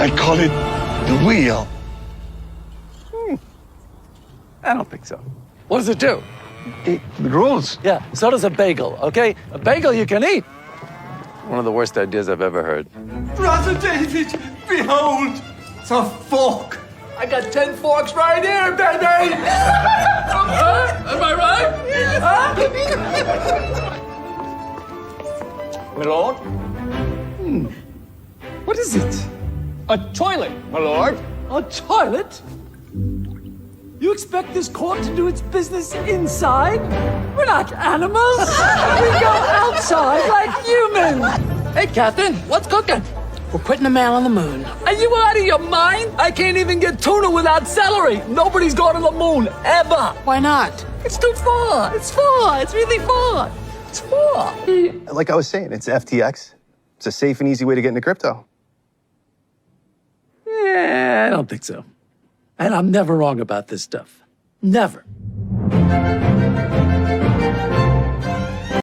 I call it the wheel. I don't think so. What does it do? It rolls. Yeah, so does a bagel, okay? A bagel you can eat. One of the worst ideas I've ever heard. Brother David, behold, the fork. I got 10 forks right here, baby. Am I right? My lord? What is it? A toilet, my lord. A toilet? You expect this court to do its business inside? We're not animals. We go outside like humans. Hey, Captain, what's cooking? We're putting a man on the moon. Are you out of your mind? I can't even get tuna without celery. Nobody's going to the moon, ever. Why not? It's too far. It's far. It's really far. It's far. Like I was saying, it's FTX. It's a safe and easy way to get into crypto. Yeah, I don't think so. And I'm never wrong about this stuff. Never.